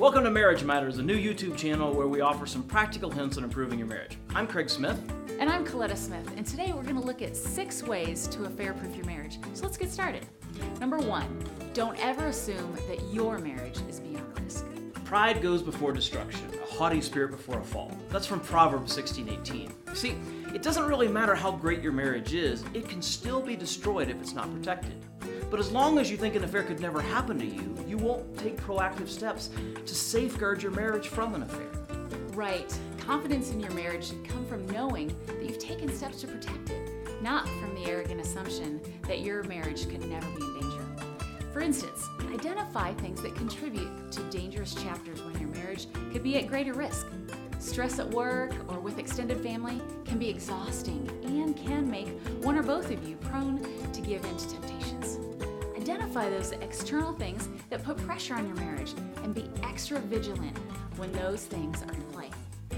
Welcome to Marriage Matters, a new YouTube channel where we offer some practical hints on improving your marriage. I'm Craig Smith. And I'm Coletta Smith, and today we're going to look at 6 ways to affair-proof your marriage. So let's get started. Number 1, don't ever assume that your marriage is beyond risk. Pride goes before destruction, a haughty spirit before a fall. That's from Proverbs 16:18. You see, it doesn't really matter how great your marriage is, it can still be destroyed if it's not protected. But as long as you think an affair could never happen to you, you won't take proactive steps to safeguard your marriage from an affair. Right. Confidence in your marriage should come from knowing that you've taken steps to protect it, not from the arrogant assumption that your marriage could never be in danger. For instance, identify things that contribute to dangerous chapters when your marriage could be at greater risk. Stress at work or with extended family can be exhausting and can make one or both of you prone to give in to temptations. Identify those external things that put pressure on your marriage and be extra vigilant when those things are in play.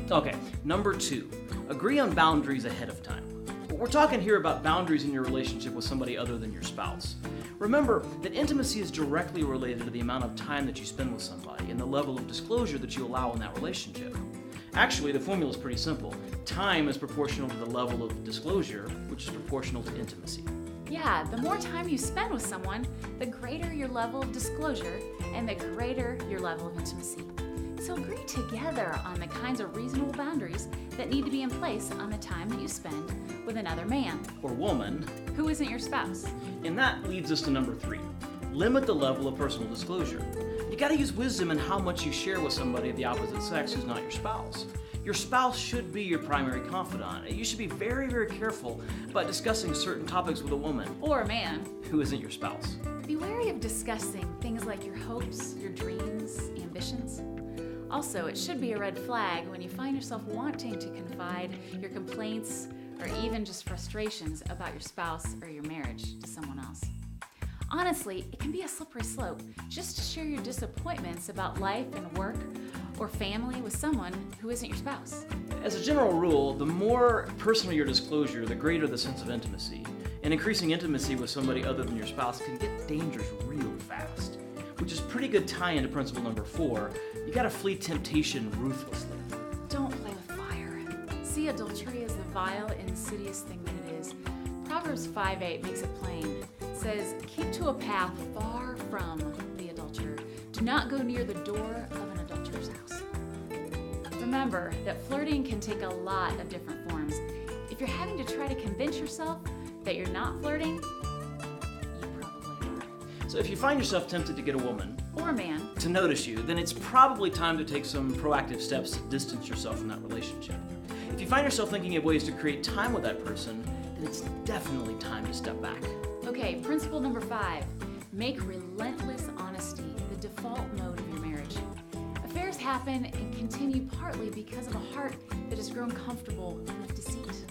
Okay, number 2, agree on boundaries ahead of time. We're talking here about boundaries in your relationship with somebody other than your spouse. Remember that intimacy is directly related to the amount of time that you spend with somebody and the level of disclosure that you allow in that relationship. Actually, the formula is pretty simple. Time is proportional to the level of disclosure, which is proportional to intimacy. Yeah, the more time you spend with someone, the greater your level of disclosure and the greater your level of intimacy. So agree together on the kinds of reasonable boundaries that need to be in place on the time that you spend with another man Or woman. who isn't your spouse. And that leads us to number 3. Limit the level of personal disclosure. You gotta use wisdom in how much you share with somebody of the opposite sex who's not your spouse. Your spouse should be your primary confidant. You should be very, very careful about discussing certain topics with a woman Or a man. who isn't your spouse. Be wary of discussing things like your hopes, your dreams, ambitions. Also, it should be a red flag when you find yourself wanting to confide your complaints or even just frustrations about your spouse or your marriage to someone else. Honestly, it can be a slippery slope just to share your disappointments about life and work or family with someone who isn't your spouse. As a general rule, the more personal your disclosure, the greater the sense of intimacy. And increasing intimacy with somebody other than your spouse can get dangerous real fast, which is pretty good tie-in to principle number 4. You gotta flee temptation ruthlessly. Don't play with fire. See adultery as the vile, insidious thing that it is. Proverbs 5:8 makes it plain. It says, keep to a path far from the adulterer. Do not go near the door of an adulterer's house. Remember that flirting can take a lot of different forms. If you're having to try to convince yourself that you're not flirting, you probably are. So if you find yourself tempted to get a woman Or a man. to notice you, then it's probably time to take some proactive steps to distance yourself from that relationship. If you find yourself thinking of ways to create time with that person, then it's definitely time to step back. Okay, principle number 5. Make relentless honesty the default mode of your marriage. Affairs happen and continue partly because of a heart that has grown comfortable with deceit.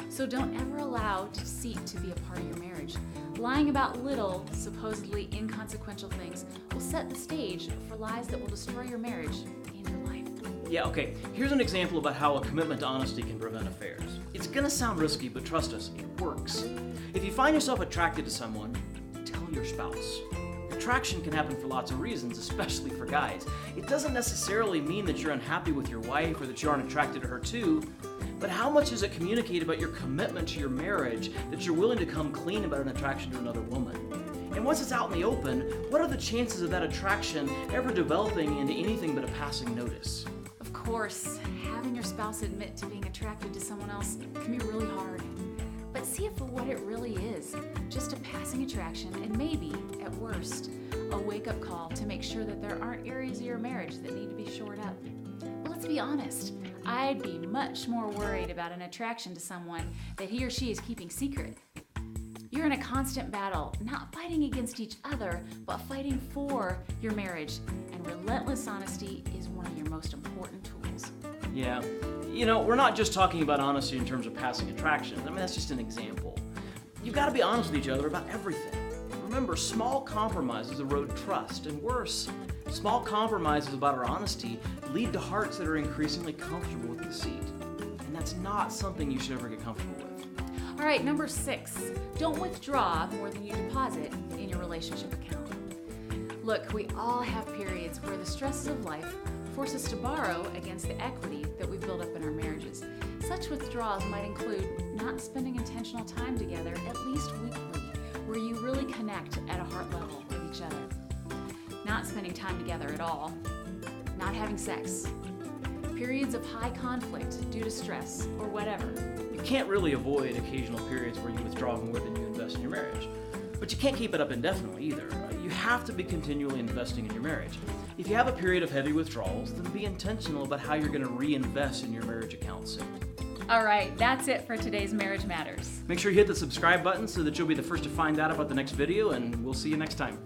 So don't ever allow deceit to be a part of your marriage. Lying about little, supposedly inconsequential things will set the stage for lies that will destroy your marriage and your life. Yeah, okay, here's an example about how a commitment to honesty can prevent affairs. It's gonna sound risky, but trust us, it works. If you find yourself attracted to someone, tell your spouse. Attraction can happen for lots of reasons, especially for guys. It doesn't necessarily mean that you're unhappy with your wife or that you aren't attracted to her too, but how much does it communicate about your commitment to your marriage that you're willing to come clean about an attraction to another woman? And once it's out in the open, what are the chances of that attraction ever developing into anything but a passing notice? Of course, having your spouse admit to being attracted to someone else can be really hard. But see it for what it really is, just a passing attraction and maybe, at worst, a wake-up call to make sure that there aren't areas of your marriage that need to be shored up. But let's be honest, I'd be much more worried about an attraction to someone that he or she is keeping secret. You're in a constant battle, not fighting against each other, but fighting for your marriage, and relentless honesty is one of your most important tools. Yeah, we're not just talking about honesty in terms of passing attractions. I mean, that's just an example. You've got to be honest with each other about everything. Remember, small compromises erode trust, and worse, small compromises about our honesty lead to hearts that are increasingly comfortable with deceit. And that's not something you should ever get comfortable with. All right, number 6, don't withdraw more than you deposit in your relationship account. Look, we all have periods where the stresses of life force us to borrow against the equity that we build up in our marriages. Such withdrawals might include not spending intentional time together, at least weekly, where you really connect at a heart level with each other. Not spending time together at all. Not having sex. Periods of high conflict due to stress or whatever. You can't really avoid occasional periods where you withdraw more than you invest in your marriage. But you can't keep it up indefinitely either. You have to be continually investing in your marriage. If you have a period of heavy withdrawals, then be intentional about how you're going to reinvest in your marriage account soon. All right, that's it for today's Marriage Matters. Make sure you hit the subscribe button so that you'll be the first to find out about the next video, and we'll see you next time.